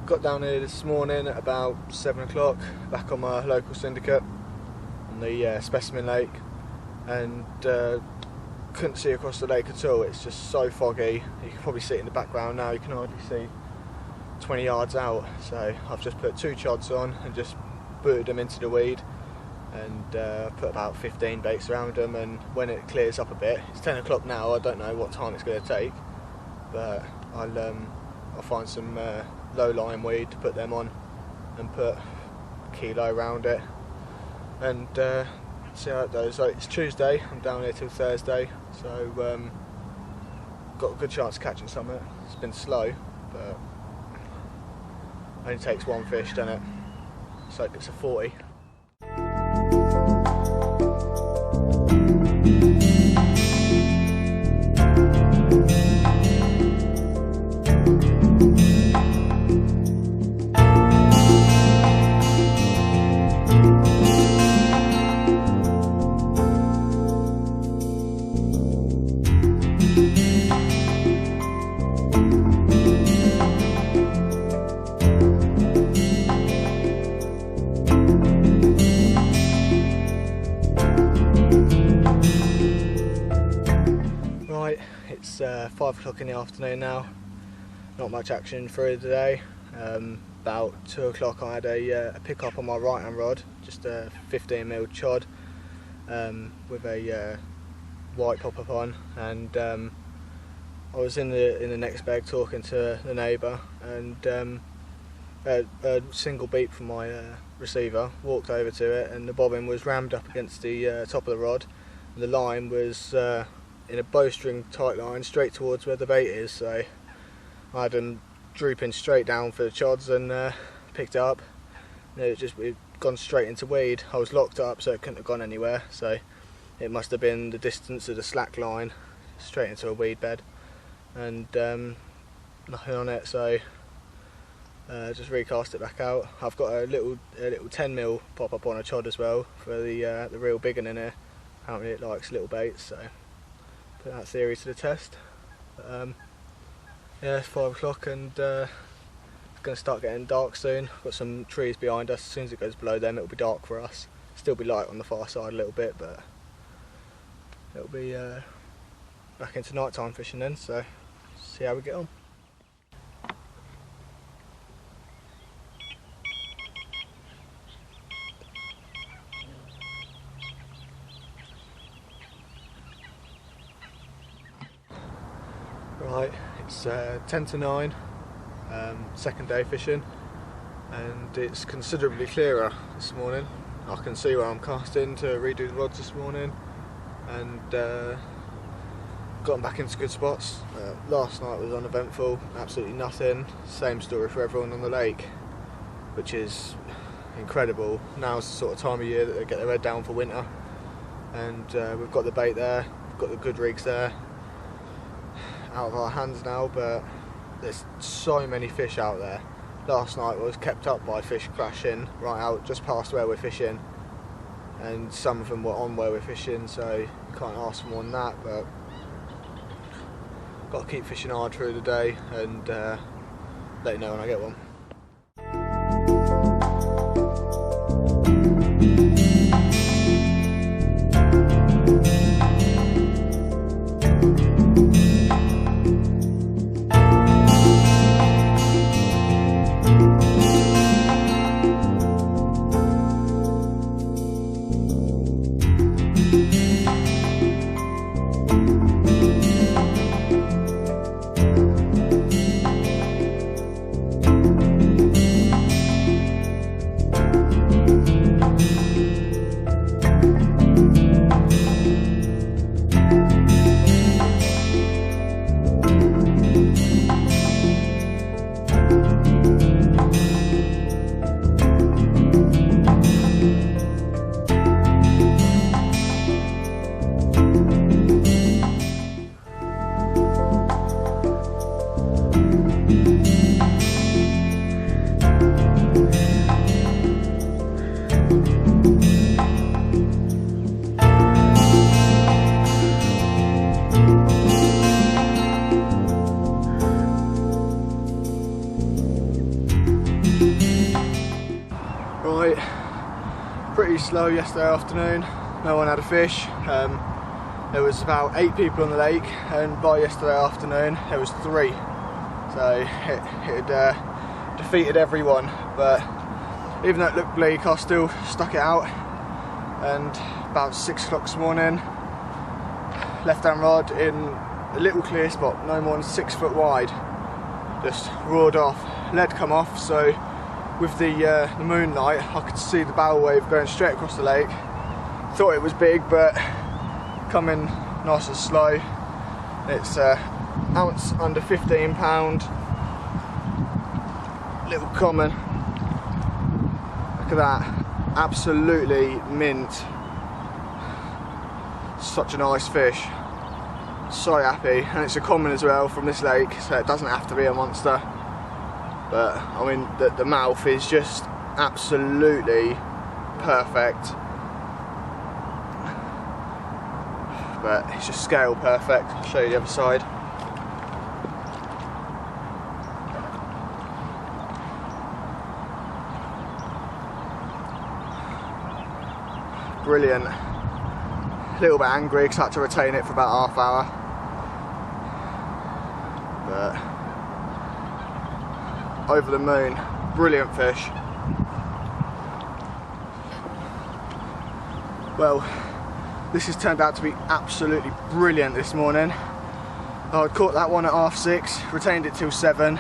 Got down here this morning at about 7 o'clock, back on my local syndicate on the Specimen Lake, and couldn't see across the lake at all. It's just so foggy. You can probably see it in the background now, you can hardly see 20 yards out. So I've just put 2 chods on and just booted them into the weed, and put about 15 baits around them, and when it clears up a bit, it's 10 o'clock now, I don't know what time it's going to take, but I'll find some low-lying weed to put them on and put a kilo around it, and see how it goes. So it's Tuesday, I'm down here till Thursday, so got a good chance of catching something. It's been slow, but only takes 1 fish, doesn't it? So it's a 40. It's 5 o'clock in the afternoon now, not much action through the day. About 2 o'clock I had a pick up on my right hand rod, just a 15mm chod with a white pop up on, and I was in the next bag talking to the neighbour, and a single beep from my receiver, walked over to it, and the bobbin was rammed up against the top of the rod, and the line was in a bowstring tight line straight towards where the bait is. So I had them drooping straight down for the chods, and picked it up, and it'd gone straight into weed. I was locked up, so it couldn't have gone anywhere, so it must have been the distance of the slack line straight into a weed bed, and nothing on it, so just recast it back out. I've got a little 10mm pop up on a chod as well for the real big one in here. Apparently it likes little baits, so put that theory to the test. But, yeah, it's 5 o'clock, and it's going to start getting dark soon. Got some trees behind us. As soon as it goes below them, it'll be dark for us. Still be light on the far side a little bit, but it'll be back into nighttime fishing then. So see how we get on. Right, it's 10 to 9, second day fishing, and it's considerably clearer this morning. I can see where I'm casting to redo the rods this morning, and gotten back into good spots. Last night was uneventful, absolutely nothing. Same story for everyone on the lake, which is incredible. Now's the sort of time of year that they get their head down for winter, and we've got the bait there, we've got the good rigs there, out of our hands now, but there's so many fish out there. Last night was kept up by fish crashing right out just past where we're fishing, and some of them were on where we're fishing, so you can't ask for more than that. But got to keep fishing hard through the day, and let you know when I get one. slow yesterday afternoon. No one had a fish. There was about 8 people on the lake, and by yesterday afternoon there was 3. So it had defeated everyone. But even though it looked bleak, I still stuck it out. And about 6 o'clock this morning, left hand rod in a little clear spot, no more than 6 foot wide, just roared off. Lead come off, so with the moonlight I could see the bow wave going straight across the lake. Thought it was big, but coming nice and slow. It's ounce under 15 pound, little common. Look at that, absolutely mint. Such a nice fish. So happy, and it's a common as well from this lake, so it doesn't have to be a monster. But I mean, the mouth is just absolutely perfect. But it's just scale perfect. I'll show you the other side. Brilliant. A little bit angry because I had to retain it for about half hour. But over the moon, brilliant fish. Well, this has turned out to be absolutely brilliant this morning. I caught that one at 6:30, retained it till 7,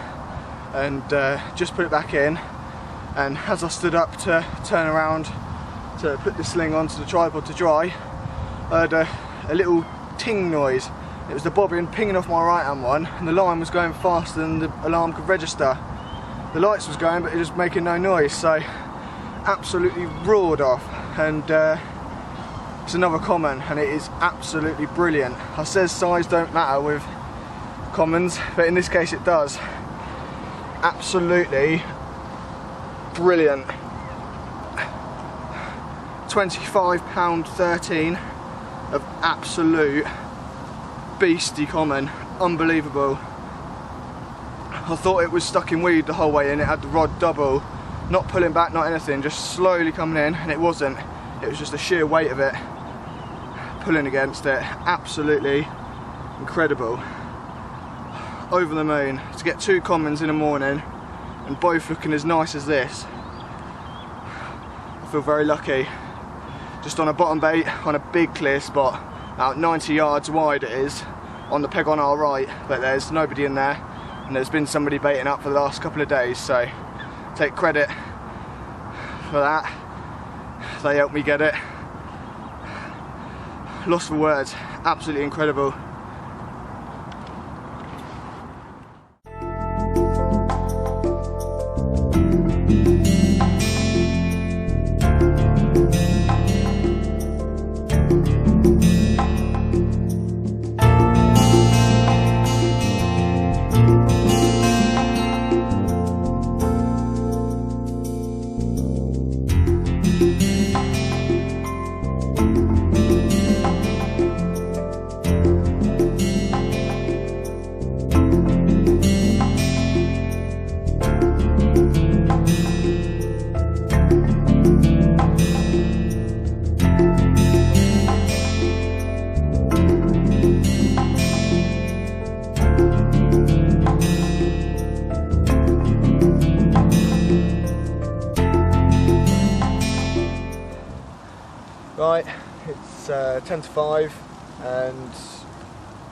and just put it back in. And as I stood up to turn around to put the sling onto the tripod to dry, I heard a little ting noise. It was the bobbin pinging off my right hand one, and the line was going faster than the alarm could register. The lights was going, but it was making no noise, so absolutely roared off. And it's another common, and it is absolutely brilliant. I says size don't matter with commons, but in this case it does. Absolutely brilliant. 25 pound 13 of absolute beastie common, unbelievable. I thought it was stuck in weed the whole way in. It had the rod double, not pulling back, not anything, just slowly coming in, and it wasn't. It was just the sheer weight of it pulling against it. Absolutely incredible. Over the moon to get 2 commons in the morning and both looking as nice as this. I feel very lucky. Just on a bottom bait on a big clear spot, about 90 yards wide it is, on the peg on our right, but there's nobody in there. And there's been somebody baiting up for the last couple of days, so take credit for that. They helped me get it. Lost for words, absolutely incredible. Right, it's 10 to 5 and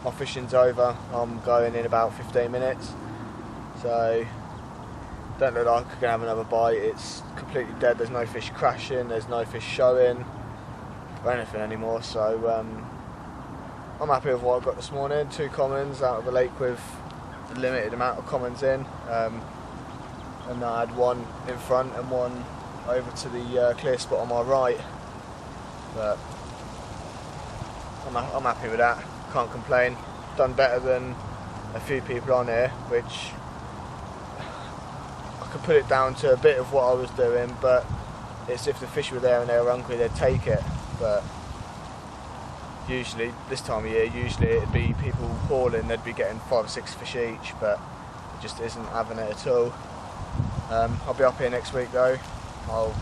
my fishing's over. I'm going in about 15 minutes, so don't look like I'm going to have another bite. It's completely dead, there's no fish crashing, there's no fish showing or anything anymore, so I'm happy with what I got this morning. 2 commons out of a lake with a limited amount of commons in, and I had 1 in front and 1 over to the clear spot on my right. But I'm happy with that, can't complain. Done better than a few people on here, which I could put it down to a bit of what I was doing, but it's if the fish were there and they were hungry, they'd take it. But usually, this time of year, it'd be people hauling, they'd be getting 5 or 6 fish each, but it just isn't having it at all. I'll be up here next week though, I'll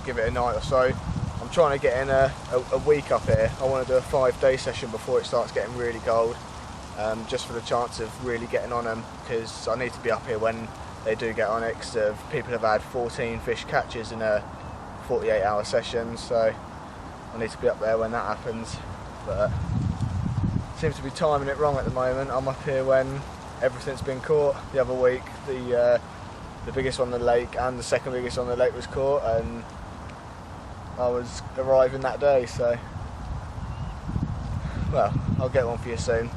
give it a night or so. I I'm trying to get in a week up here. I want to do a 5-day session before it starts getting really cold, just for the chance of really getting on them, because I need to be up here when they do get on it, because people have had 14 fish catches in a 48-hour session, so I need to be up there when that happens. But seems to be timing it wrong at the moment. I'm up here when everything's been caught. The other week the biggest one on the lake and the second biggest on the lake was caught, and I was arriving that day, so well, I'll get one for you soon.